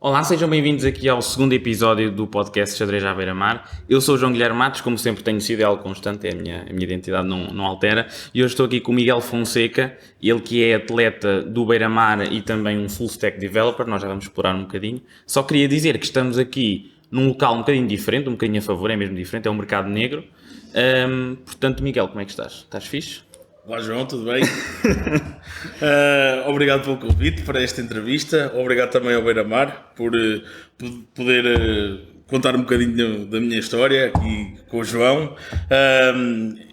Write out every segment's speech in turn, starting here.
Olá, sejam bem-vindos aqui ao segundo episódio do podcast Xadrez à Beira-Mar. Eu sou o João Guilherme Matos, como sempre tenho sido, é algo constante, a minha identidade não altera. E hoje estou aqui com o Miguel Fonseca, ele que é atleta do Beira-Mar e também um full stack developer, nós já vamos explorar um bocadinho. Só queria dizer que estamos aqui num local um bocadinho diferente, um bocadinho a favor, é mesmo diferente, é o Mercado Negro. Portanto, Miguel, como é que estás? Estás fixe? Olá João, tudo bem? Obrigado pelo convite para esta entrevista. Obrigado também ao Beira-Mar por poder contar um bocadinho da minha história aqui com o João.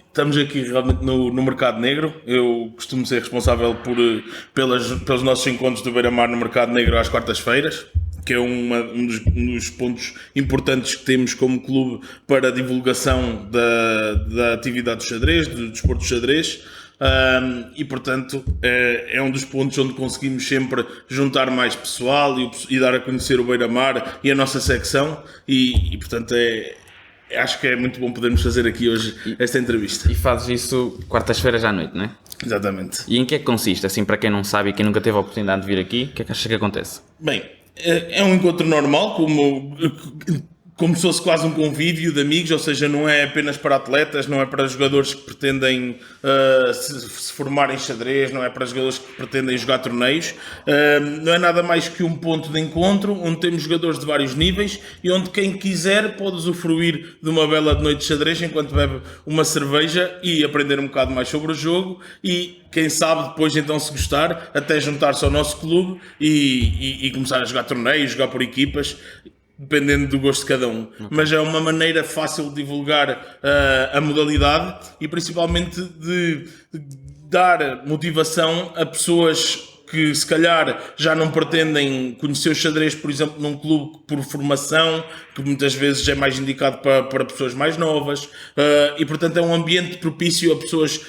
Estamos aqui realmente no Mercado Negro. Eu costumo ser responsável pelos nossos encontros do Beira-Mar no Mercado Negro às quartas-feiras, que é um dos pontos importantes que temos como clube para a divulgação da atividade do xadrez, do desporto do xadrez. E portanto é um dos pontos onde conseguimos sempre juntar mais pessoal e dar a conhecer o Beira-Mar e a nossa secção e portanto acho que é muito bom podermos fazer aqui hoje esta entrevista. E fazes isso quartas-feiras à noite, não é? Exatamente. E em que é que consiste? Assim, para quem não sabe e quem nunca teve a oportunidade de vir aqui, o que é que achas que acontece? Bem, é um encontro normal, como se fosse quase um convívio de amigos, ou seja, não é apenas para atletas, não é para jogadores que pretendem se formar em xadrez, não é para jogadores que pretendem jogar torneios, não é nada mais que um ponto de encontro onde temos jogadores de vários níveis e onde quem quiser pode usufruir de uma bela noite de xadrez enquanto bebe uma cerveja e aprender um bocado mais sobre o jogo e quem sabe depois então, se gostar, até juntar-se ao nosso clube e começar a jogar torneios, jogar por equipas, dependendo do gosto de cada um. Mas é uma maneira fácil de divulgar a modalidade e principalmente de dar motivação a pessoas que se calhar já não pretendem conhecer o xadrez, por exemplo, num clube por formação, que muitas vezes é mais indicado para pessoas mais novas, e portanto é um ambiente propício a pessoas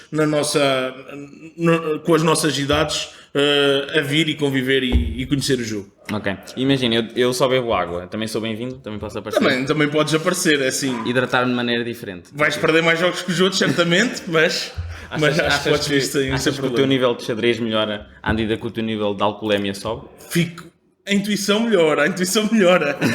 com as nossas idades a vir e conviver e conhecer o jogo. Ok. Imagina, eu só bebo água. Também sou bem-vindo? Também posso aparecer? Também podes aparecer, é assim. Hidratar-me de maneira diferente. Vais perder mais jogos que os outros, certamente, mas acho que podes vir sem achas que o teu nível de xadrez melhora à medida que o teu nível de alcoolemia sobe? A intuição melhora.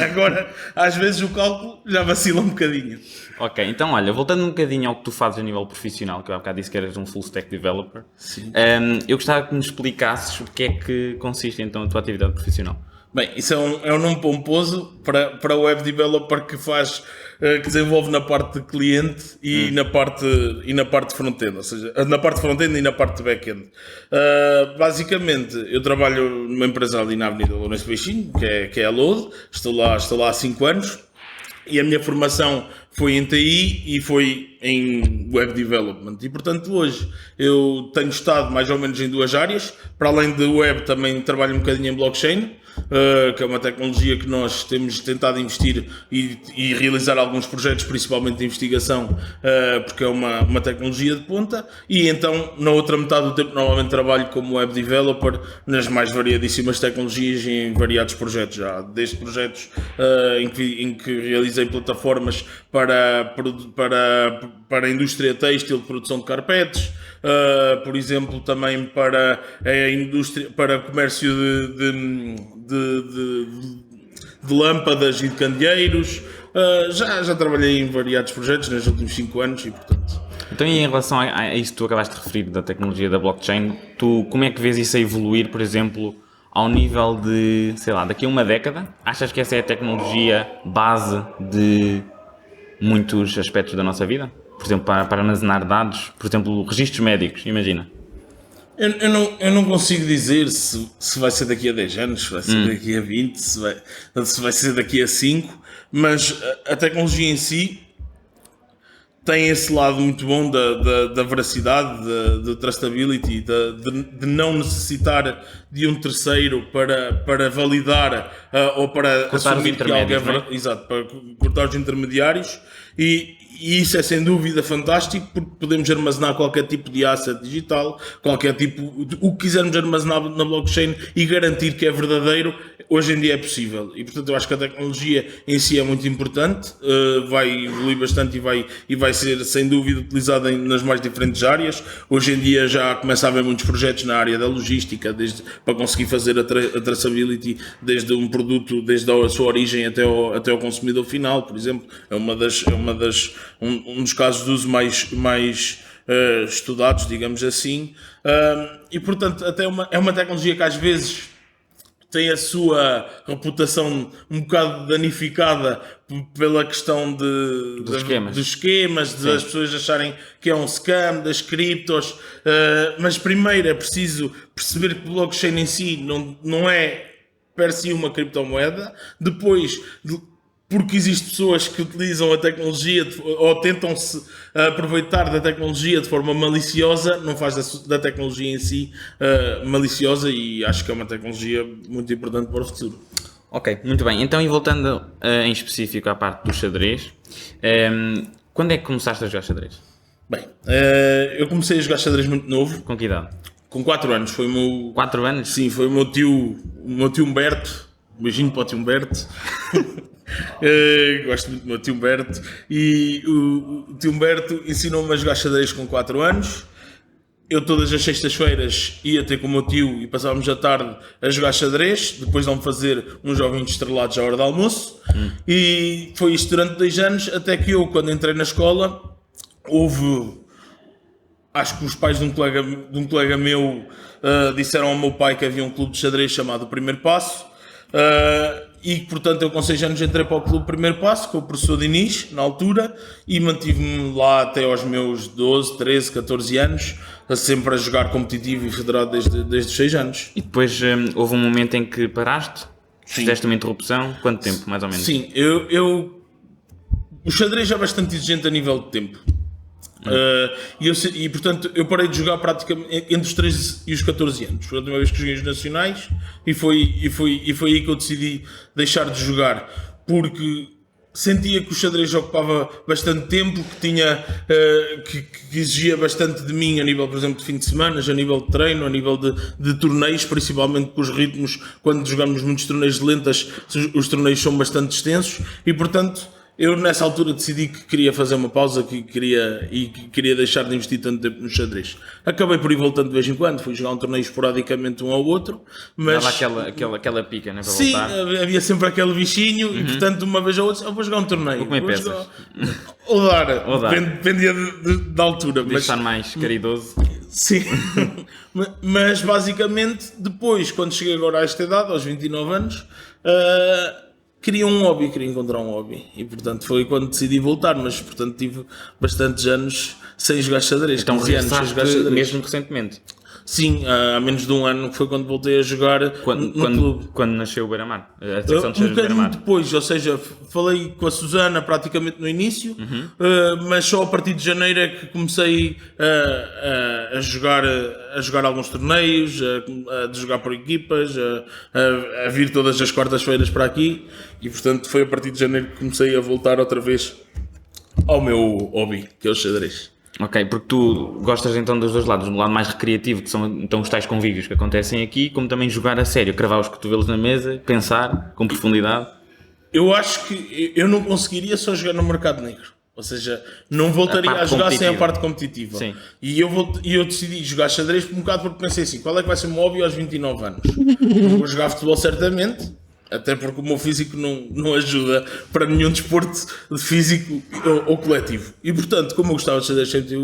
Agora, às vezes o cálculo já vacila um bocadinho. Ok, então olha, voltando um bocadinho ao que tu fazes a nível profissional, que eu há bocado disse que eras um full stack developer, Sim. Eu gostava que me explicasses o que é que consiste então a tua atividade profissional. Bem, isso é um nome pomposo para o web developer que desenvolve na parte de cliente e na parte front-end, ou seja, na parte front-end e na parte de back-end. Basicamente, eu trabalho numa empresa ali na Avenida Lourenço Peixinho, que é a Load, estou lá há 5 anos. E a minha formação foi em TI e foi em Web Development. E, portanto, hoje eu tenho estado mais ou menos em 2 áreas. Para além de Web, também trabalho um bocadinho em Blockchain, que é uma tecnologia que nós temos tentado investir e realizar alguns projetos, principalmente de investigação, porque é uma tecnologia de ponta. E então, na outra metade do tempo, normalmente trabalho como Web Developer nas mais variadíssimas tecnologias e em variados projetos já. Desde projetos em que realizei plataformas para a indústria têxtil de produção de carpetes, por exemplo, também para a indústria, para o comércio de lâmpadas e de candeeiros. Já trabalhei em variados projetos nos últimos 5 anos e, portanto... Então, e em relação a isso que tu acabaste de referir da tecnologia da blockchain, como é que vês isso a evoluir, por exemplo, ao nível de, sei lá, daqui a uma década? Achas que essa é a tecnologia base de muitos aspectos da nossa vida? Por exemplo, para armazenar dados, por exemplo, registros médicos, imagina. Eu não consigo dizer se vai ser daqui a 10 anos, se vai ser daqui a 20, se vai ser daqui a 5, mas a tecnologia em si tem esse lado muito bom da veracidade, da trustability, de não necessitar de um terceiro para validar ou para cortar assumir os intermédios, que algo é verdade. Exato, para cortar os intermediários. E E isso é sem dúvida fantástico, porque podemos armazenar qualquer tipo de asset digital, qualquer tipo, o que quisermos armazenar na blockchain e garantir que é verdadeiro, hoje em dia é possível. E portanto eu acho que a tecnologia em si é muito importante, vai evoluir bastante e vai ser sem dúvida utilizada nas mais diferentes áreas. Hoje em dia já começa a haver muitos projetos na área da logística, para conseguir fazer a traceability desde um produto, desde a sua origem até ao consumidor final, por exemplo. É um dos casos de uso mais estudados, digamos assim. E portanto até é uma tecnologia que às vezes tem a sua reputação um bocado danificada pela questão dos esquemas, das pessoas acharem que é um scam, das criptos, mas primeiro é preciso perceber que o blockchain em si não é per si uma criptomoeda, depois porque existem pessoas que utilizam a tecnologia ou tentam-se aproveitar da tecnologia de forma maliciosa, não faz da tecnologia em si maliciosa, e acho que é uma tecnologia muito importante para o futuro. Ok, muito bem. Então, e voltando em específico à parte do xadrez, quando é que começaste a jogar xadrez? Bem, eu comecei a jogar xadrez muito novo. Com que idade? Com 4 anos. Foi o meu... 4 anos? Sim, foi o meu tio Humberto. Um beijinho para o tio Humberto. Gosto muito do meu tio Humberto. E o tio Humberto ensinou-me a jogar xadrez com 4 anos. Eu todas as sextas-feiras ia ter com o meu tio e passávamos a tarde a jogar xadrez, depois de fazer uns joguinhos estrelados à hora do almoço. E foi isto durante 2 anos, até que eu, quando entrei na escola, acho que os pais de um colega meu disseram ao meu pai que havia um clube de xadrez chamado O Primeiro Passo. E portanto eu com 6 anos entrei para o clube Primeiro Passo com o professor Diniz na altura e mantive-me lá até aos meus 12, 13, 14 anos, sempre a jogar competitivo e federado desde os 6 anos. E depois houve um momento em que paraste? Sim. Fizeste uma interrupção? Quanto tempo, mais ou menos? Sim, o xadrez é bastante exigente a nível de tempo. E portanto eu parei de jogar praticamente entre os 13 e os 14 anos. Foi a última vez que joguei os nacionais e foi aí que eu decidi deixar de jogar, porque sentia que o xadrez ocupava bastante tempo, que exigia bastante de mim a nível, por exemplo, de fim de semana, a nível de treino, a nível de torneios, principalmente com os ritmos. Quando jogamos muitos torneios de lentas, os torneios são bastante extensos e portanto eu nessa altura decidi que queria fazer uma pausa, que queria deixar de investir tanto tempo no xadrez. Acabei por ir voltando de vez em quando, fui jogar um torneio esporadicamente um ao outro, mas... Dava aquela pica, né, para sim, voltar. Havia sempre aquele bichinho e portanto uma vez ou outra, vou jogar um torneio. Vou comer peças. Ou dar. Dependia da altura. Mas estar mais caridoso. Sim. Mas basicamente, depois, quando cheguei agora a esta idade, aos 29 anos... queria encontrar um hobby e portanto foi quando decidi voltar, mas portanto tive bastantes anos sem jogar xadrez. Então regresaste mesmo recentemente? Sim, há menos de um ano foi quando voltei a jogar no clube. Quando nasceu o Beira-Mar? A secção de um bocadinho depois, ou seja, falei com a Susana praticamente no início, mas só a partir de janeiro é que comecei a jogar alguns torneios, a jogar por equipas, a vir todas as quartas-feiras para aqui e portanto foi a partir de janeiro que comecei a voltar outra vez ao meu hobby, que é o xadrez. Ok, porque tu gostas então dos dois lados, do lado mais recreativo, que são então os tais convívios que acontecem aqui, como também jogar a sério, cravar os cotovelos na mesa, pensar com profundidade. Eu acho que eu não conseguiria só jogar no mercado negro, ou seja, não voltaria a jogar sem a parte competitiva. Sim. E eu decidi jogar xadrez um bocado porque pensei assim, qual é que vai ser o meu hobby aos 29 anos? Vou jogar futebol certamente, até porque o meu físico não ajuda para nenhum desporto físico ou coletivo. E portanto, como eu gostava de xadrez, sempre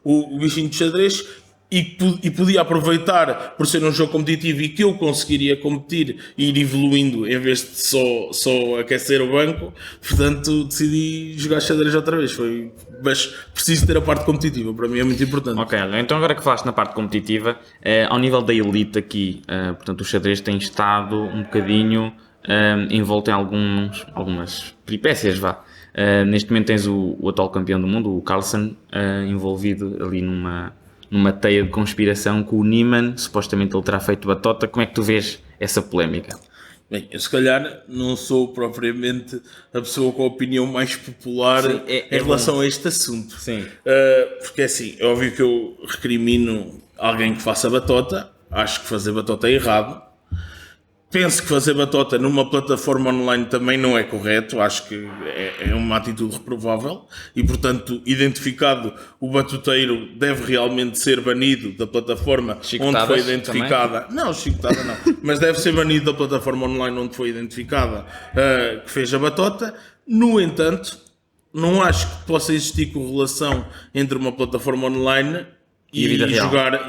o bichinho de xadrez e podia aproveitar por ser um jogo competitivo e que eu conseguiria competir e ir evoluindo em vez de só aquecer o banco, portanto decidi jogar xadrez outra vez. Mas preciso ter a parte competitiva, para mim é muito importante. Ok, então agora que falaste na parte competitiva, ao nível da elite aqui, portanto o xadrez tem estado um bocadinho envolto em algumas peripécias, vá. Neste momento tens o atual campeão do mundo, o Carlsen, envolvido ali numa teia de conspiração com o Niemann, supostamente ele terá feito batota. Como é que tu vês essa polémica? Bem, eu se calhar não sou propriamente a pessoa com a opinião mais popular em relação a este assunto. Sim. Porque assim, é óbvio que eu recrimino alguém que faça batota, acho que fazer batota é errado. Penso que fazer batota numa plataforma online também não é correto, acho que é uma atitude reprovável e, portanto, identificado o batuteiro deve realmente ser banido da plataforma onde foi identificada. Também? Não, chicotada não, mas deve ser banido da plataforma online onde foi identificada que fez a batota. No entanto, não acho que possa existir correlação entre uma plataforma online e jogar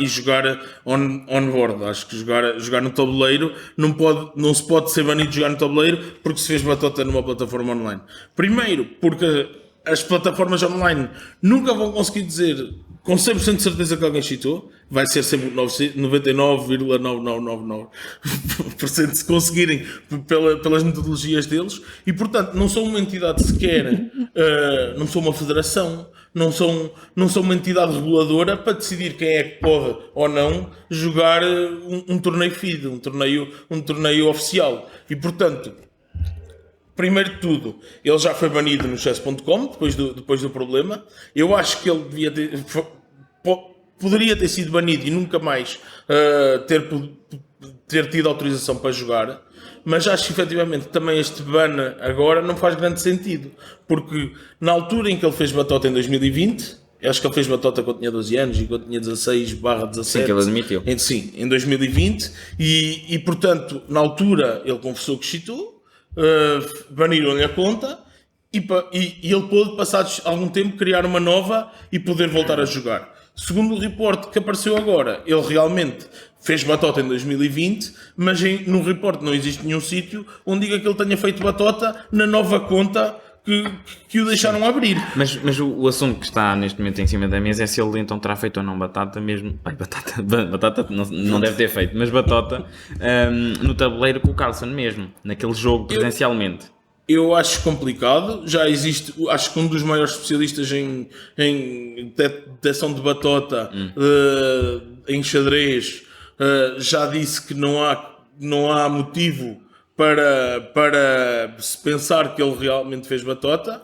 on-board. Acho que jogar no tabuleiro não se pode ser banido de jogar no tabuleiro porque se fez batota numa plataforma online. Primeiro, porque as plataformas online nunca vão conseguir dizer com 100% de certeza que alguém cheatou. Vai ser sempre 99,9999% se conseguirem pelas metodologias deles. E, portanto, não são uma entidade sequer, não são uma federação, não são uma entidade reguladora para decidir quem é que pode ou não jogar um torneio FIDE, um torneio oficial. E, portanto, primeiro de tudo, ele já foi banido no chess.com depois do problema. Eu acho que ele poderia ter sido banido e nunca mais ter tido autorização para jogar. Mas acho que efetivamente também este ban agora não faz grande sentido, porque na altura em que ele fez batota em 2020, acho que ele fez batota quando tinha 12 anos e quando tinha 16/17. Sim, que ele admitiu. Em 2020, e portanto, na altura ele confessou que cheatou, baniram-lhe a conta e ele pôde, passados algum tempo, criar uma nova e poder voltar a jogar. Segundo o report que apareceu agora, ele realmente fez batota em 2020, mas no report não existe nenhum sítio onde diga que ele tenha feito batota na nova conta que o deixaram abrir. Mas o assunto que está neste momento em cima da mesa é se ele então terá feito ou não batata mesmo. Batata não deve ter feito, mas batota no tabuleiro com o Carlsen mesmo, naquele jogo presencialmente. Eu acho complicado. Já existe, acho que um dos maiores especialistas em detecção de batota em xadrez já disse que não há motivo para se pensar que ele realmente fez batota.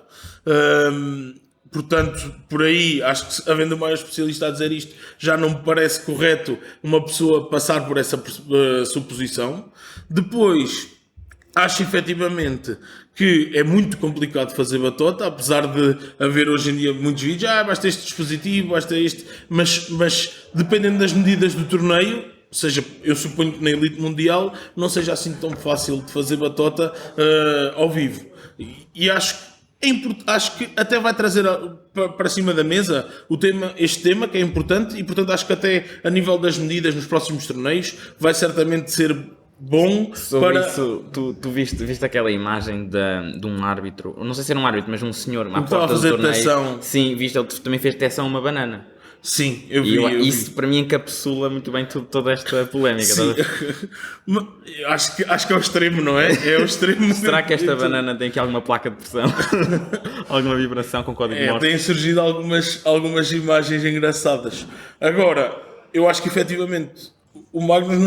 Portanto, por aí, acho que havendo o maior especialista a dizer isto, já não me parece correto uma pessoa passar por essa suposição. Depois, acho efetivamente que é muito complicado fazer batota, apesar de haver hoje em dia muitos vídeos, basta este dispositivo, basta este, mas dependendo das medidas do torneio, ou seja, eu suponho que na elite mundial não seja assim tão fácil de fazer batota ao vivo. E acho que até vai trazer para cima da mesa este tema que é importante, e portanto acho que até a nível das medidas nos próximos torneios vai certamente ser bom. Sobre isso, tu viste aquela imagem de um árbitro, não sei se era um árbitro, mas um senhor à porta do torneio. Tensão. Sim, viste, ele também fez tensão a uma banana. Sim, eu vi. Isso para mim encapsula muito bem toda esta polémica. Sim. acho que é o extremo, não é? É o extremo. Será que esta banana tem aqui alguma placa de pressão? Alguma vibração com código Morse? Têm surgido algumas imagens engraçadas. Agora, eu acho que efetivamente o Magnus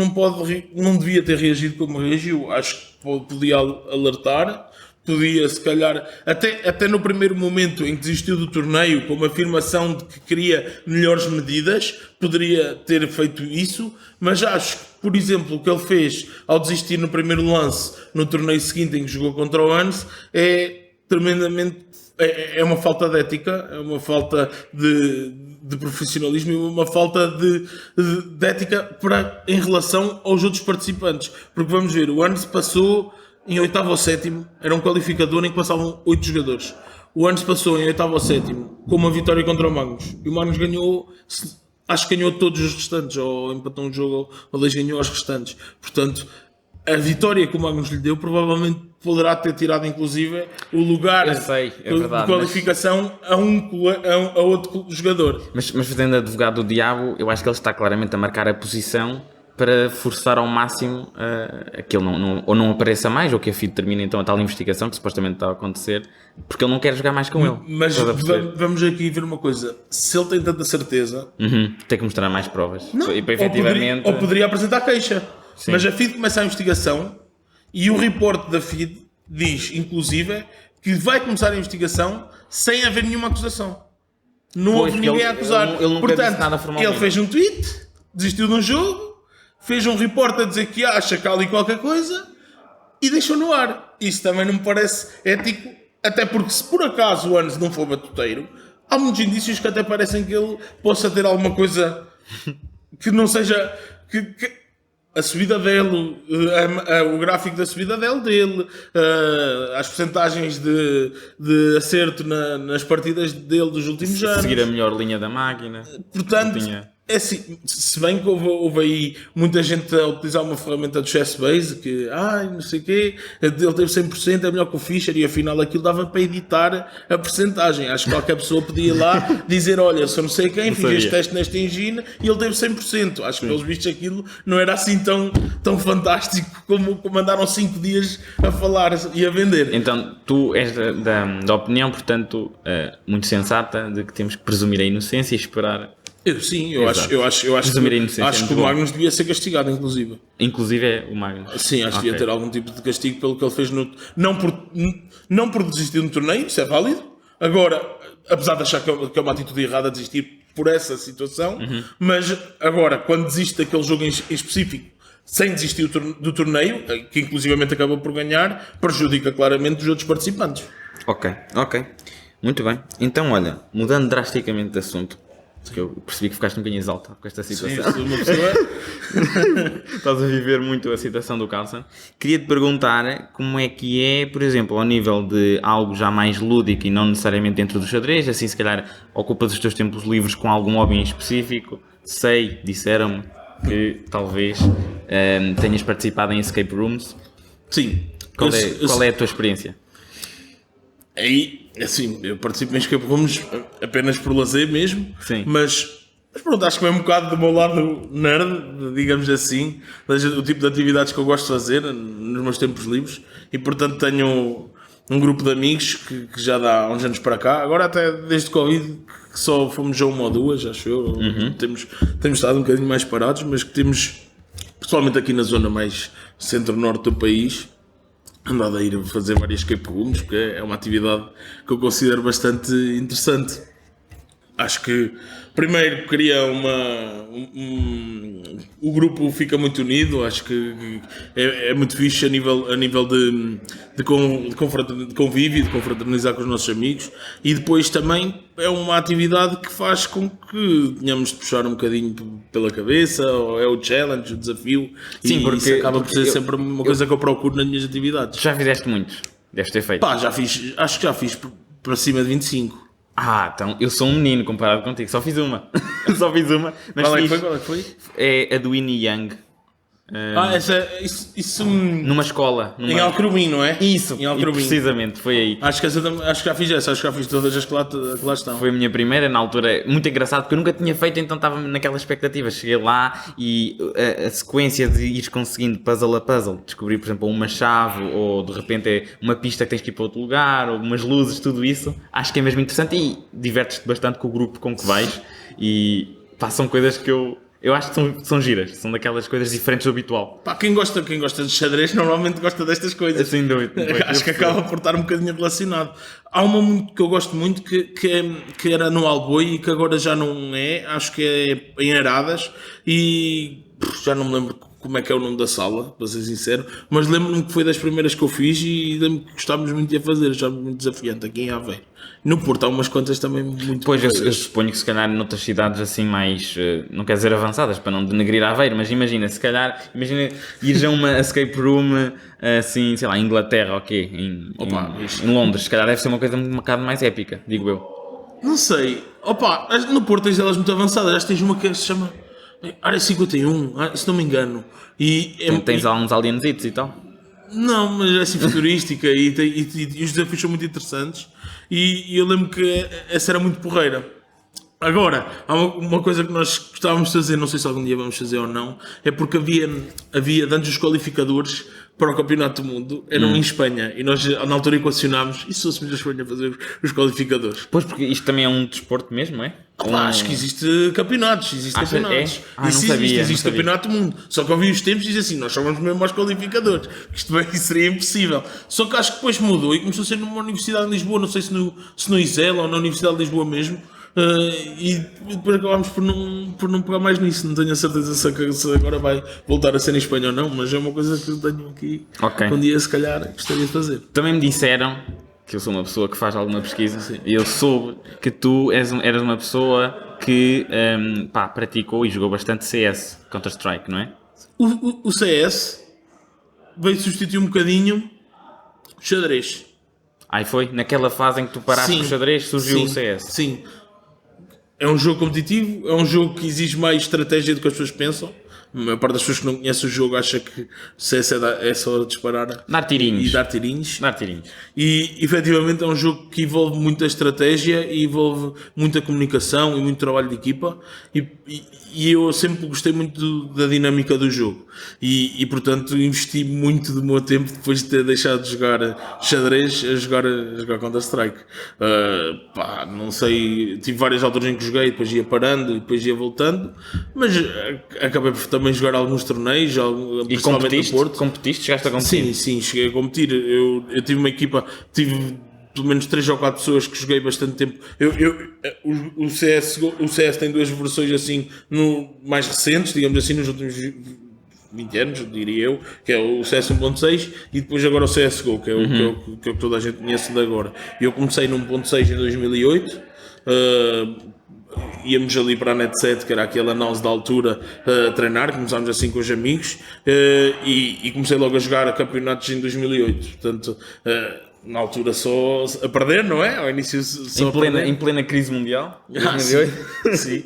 não devia ter reagido como reagiu. Acho que podia alertar, podia se calhar, até no primeiro momento em que desistiu do torneio, com uma afirmação de que queria melhores medidas, poderia ter feito isso, mas acho que, por exemplo, o que ele fez ao desistir no primeiro lance, no torneio seguinte em que jogou contra o Hans, é tremendamente, é uma falta de ética, é uma falta de profissionalismo e uma falta de ética em relação aos outros participantes. Porque vamos ver, o Hans passou em 8º ou 7º, era um qualificador em que passavam 8 jogadores. O Hans passou em 8º ou 7º com uma vitória contra o Magnus. E o Magnus ganhou, acho que ganhou todos os restantes, ou empatou um jogo, ou ganhou os restantes. Portanto, a vitória que o Magnus lhe deu provavelmente poderá ter tirado inclusive o lugar de qualificação a outro jogador. Mas fazendo advogado do diabo, eu acho que ele está claramente a marcar a posição para forçar ao máximo que ele ou não apareça mais, ou que a FIDE termine então a tal investigação que supostamente está a acontecer, porque ele não quer jogar mais com ele. Mas vamos aqui ver uma coisa, se ele tem tanta certeza... tem que mostrar mais provas. Não, e para, efetivamente... ou poderia apresentar queixa. Sim. Mas a FIDE começa a investigação E o report da FIDE diz, inclusive, que vai começar a investigação sem haver nenhuma acusação. Não houve ninguém a acusar. Ele nunca disse nada Portanto, formalmente. ele fez um tweet, desistiu de um jogo, fez um report a dizer que acha que há ali qualquer coisa e deixou no ar. Isso também não me parece ético, até porque se por acaso o Anes não for batuteiro, há muitos indícios que até parecem que ele possa ter alguma coisa que não seja... que a subida dele, o gráfico da subida dele, as percentagens de acerto nas partidas dele dos últimos anos. Seguir a melhor linha da máquina. Portanto, é assim, se bem que houve aí muita gente a utilizar uma ferramenta do Chessbase que, não sei o quê, ele teve 100%, é melhor que o Fischer, e afinal aquilo dava para editar a percentagem. Acho que qualquer pessoa podia ir lá dizer, olha, se eu não sei quem, fiz este teste nesta engine e ele teve 100%. Acho que pelos vistos aquilo não era assim tão fantástico como andaram 5 dias a falar e a vender. Então, tu és da opinião, portanto, muito sensata, de que temos que presumir a inocência e esperar... Eu acho que o Magnus devia ser castigado, inclusive. Inclusive é o Magnus. Sim, acho que devia ter algum tipo de castigo pelo que ele fez não por desistir no torneio, isso é válido. Agora, apesar de achar que é uma atitude errada desistir por essa situação, mas agora, quando desiste daquele jogo em específico, sem desistir do torneio, que inclusivamente acabou por ganhar, prejudica claramente os outros participantes. Ok. Muito bem. Então, olha, mudando drasticamente de assunto, porque eu percebi que ficaste um bocadinho exaltado com esta situação. Sim, uma pessoa... Estás a viver muito a situação do Carlsen. Queria-te perguntar como é que é, por exemplo, ao nível de algo já mais lúdico e não necessariamente dentro do xadrez, assim se calhar ocupas os teus tempos livres com algum hobby em específico. Disseram-me que talvez tenhas participado em escape rooms. Sim. Qual é a tua experiência? Aí, assim, eu participo em escape rooms apenas por lazer mesmo. Sim. Mas pronto, acho que é um bocado do meu lado nerd, digamos assim, o tipo de atividades que eu gosto de fazer nos meus tempos livres, e portanto tenho um grupo de amigos que já dá uns anos para cá, agora até desde Covid, que só fomos a uma ou duas, acho eu, temos estado um bocadinho mais parados, mas que temos, pessoalmente aqui na zona mais centro-norte do país, andado a ir fazer várias escape rooms, porque é uma atividade que eu considero bastante interessante. Acho que primeiro cria o grupo fica muito unido, acho que é muito fixe a nível de convívio, de confraternizar com os nossos amigos, e depois também é uma atividade que faz com que tenhamos de puxar um bocadinho pela cabeça, ou é o challenge, o desafio. Sim, e porque isso acaba por ser sempre uma coisa que eu procuro nas minhas atividades. Já fizeste muitos? Deves ter feito. Pá, acho que já fiz para cima de 25. Então eu sou um menino comparado contigo, só fiz uma. Mas Qual é que foi? É a do Winnie Young. Isso Numa escola. em Alcrubim, não é? Isso, em Alcrubim. precisamente, foi aí. Acho que já fiz essa, acho que já fiz todas as que lá estão. Foi a minha primeira, na altura, muito engraçado, porque eu nunca tinha feito, então estava naquela expectativa. Cheguei lá e a sequência de ires conseguindo puzzle a puzzle, descobrir, por exemplo, uma chave, ou de repente é uma pista que tens que ir para outro lugar, ou umas luzes, tudo isso, acho que é mesmo interessante e divertes-te bastante com o grupo com que vais, e são coisas que eu acho que são giras, são daquelas coisas diferentes do habitual. Pá, quem gosta de xadrez normalmente gosta destas coisas. Sem dúvida. Acho que acaba por estar um bocadinho relacionado. Há uma que eu gosto muito que era no Alboi e que agora já não é, acho que é em Aradas, e já não me lembro como é que é o nome da sala, para ser sincero, mas lembro-me que foi das primeiras que eu fiz e lembro-me que gostávamos muito de a fazer, achávamos muito desafiante aqui em Aveiro. No Porto há umas quantas também muito... Pois, eu suponho que se calhar noutras cidades assim mais, não quer dizer avançadas, para não denegrir Aveiro, mas imagina ires a uma escape room assim, sei lá, em Inglaterra, em Londres, se calhar deve ser uma coisa um bocado mais épica, digo eu. Não sei, no Porto tens elas muito avançadas, acho que tens uma que se chama Área 51, se não me engano. Tens alguns alienzitos e tal? Não, mas é assim futurística e os desafios são muito interessantes, e eu lembro que essa era muito porreira. Agora, há uma coisa que nós gostávamos de fazer, não sei se algum dia vamos fazer ou não, é porque havia antes os qualificadores para o Campeonato do Mundo, eram em Espanha, e nós na altura equacionámos, e se fôssemos a Espanha fazer os qualificadores? Pois, porque isto também é um desporto mesmo, é? Acho que existe campeonatos, É? Não sabia, existe não sabia. Campeonato do Mundo. Só que eu vi os tempos e diz assim, nós só vamos mesmo aos qualificadores. Isto bem seria impossível. Só que acho que depois mudou e começou a ser numa universidade de Lisboa, não sei se no ISEL ou na Universidade de Lisboa mesmo. E depois acabámos por não pegar mais nisso. Não tenho a certeza se agora vai voltar a ser em Espanha ou não, mas é uma coisa que eu tenho aqui. Ok. Um dia, se calhar, gostaria de fazer. Também me disseram que eu sou uma pessoa que faz alguma pesquisa e eu soube que tu eras uma pessoa que praticou e jogou bastante CS, Counter-Strike, não é? O CS veio substituir um bocadinho o xadrez. Aí foi naquela fase em que tu paraste com o xadrez, surgiu o CS. Sim. É um jogo competitivo, é um jogo que exige mais estratégia do que as pessoas pensam. A maior parte das pessoas que não conhecem o jogo acha que o CS é só disparar Dar tirinhos. e dar tirinhos. Dar tirinhos. E efetivamente é um jogo que envolve muita estratégia e envolve muita comunicação e muito trabalho de equipa. E eu sempre gostei muito da dinâmica do jogo. E portanto investi muito do meu tempo depois de ter deixado de jogar xadrez a jogar Counter-Strike. Não sei, tive várias alturas em que joguei, depois ia parando e depois ia voltando, mas acabei por também jogar alguns torneios, E principalmente no Porto. competiste? Chegaste a competir? Sim, cheguei a competir. Eu tive uma equipa, tive pelo menos 3 ou 4 pessoas que joguei bastante tempo. O CS tem 2 versões assim mais recentes, digamos assim, nos últimos 20 anos, diria eu, que é o CS 1.6 e depois agora o CSGO, que é o que toda a gente conhece de agora. Eu comecei no 1.6 em 2008. Íamos ali para a Net 7, que era aquela nós da altura, a treinar, começámos assim com os amigos, e comecei logo a jogar a campeonatos em 2008, portanto, na altura só a perder, não é? Ao início só Em plena crise mundial, 2008. Sim.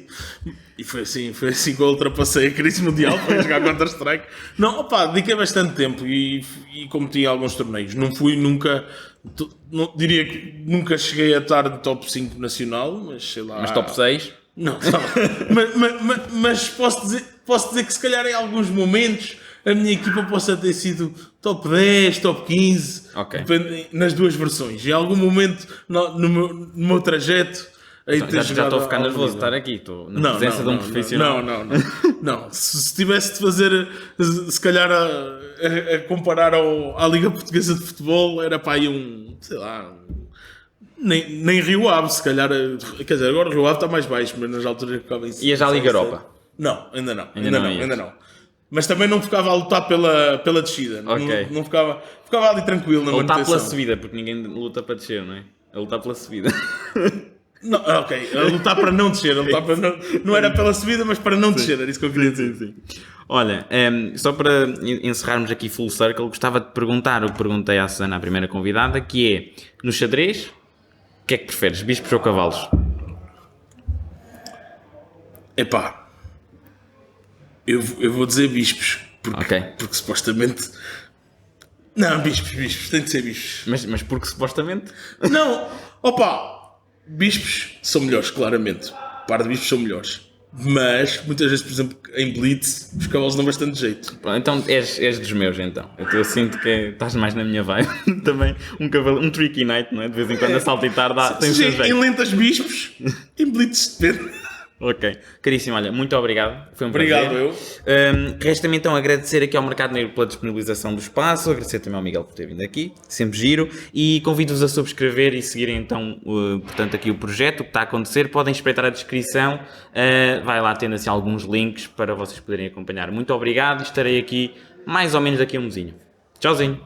E foi assim que eu ultrapassei a crise mundial para jogar Counter-Strike. Não, dediquei bastante tempo e competi em alguns torneios. Não fui nunca, diria que nunca cheguei a estar no top 5 nacional, mas sei lá. Mas top 6? Não. mas posso dizer que se calhar em alguns momentos a minha equipa possa ter sido top 10, top 15, Ok. nas 2 versões. Em algum momento no meu trajeto. Já estou a ficar nervoso de estar aqui, estou na presença de um profissional. Não. Se tivesse de fazer, se calhar, a comparar à Liga Portuguesa de Futebol, era para aí sei lá, nem Rio Ave, se calhar, quer dizer, agora o Rio Ave está mais baixo, mas nas alturas que ficava isso. Ias à Liga Europa? Não, ainda não. Ainda não. Mas também não ficava a lutar pela descida. Ok. Não ficava ali tranquilo na A lutar manutenção. pela subida, porque ninguém luta para descer, não é? A lutar pela subida. Não, ok, a lutar para não descer, não era pela subida, mas para não descer, era isso que eu queria dizer. Sim. Olha, só para encerrarmos aqui full circle, gostava de perguntar o que perguntei à Susana, a primeira convidada, que é, no xadrez, o que é que preferes, bispos ou cavalos? Epá, eu vou dizer bispos, porque supostamente... Não, bispos, tem de ser bispos. Mas porque supostamente? Não, bispos são melhores, claramente. Par de bispos são melhores. Mas, muitas vezes, por exemplo, em Blitz, os cavalos dão bastante jeito. Pronto, então és dos meus, então. Eu sinto que estás mais na minha vibe. Também um tricky knight, não é? De vez em quando a saltitar tem o seu jeito. Em lentas bispos, em Blitz depende. Ok. Caríssimo, olha, muito obrigado. Foi um Obrigado, prazer. Resta-me então agradecer aqui ao Mercado Negro pela disponibilização do espaço, agradecer também ao Miguel por ter vindo aqui, sempre giro, e convido-vos a subscrever e seguirem então, portanto, aqui o projeto, o que está a acontecer. Podem espreitar a descrição, vai lá tendo assim alguns links para vocês poderem acompanhar. Muito obrigado, estarei aqui mais ou menos daqui a um mesinho. Tchauzinho.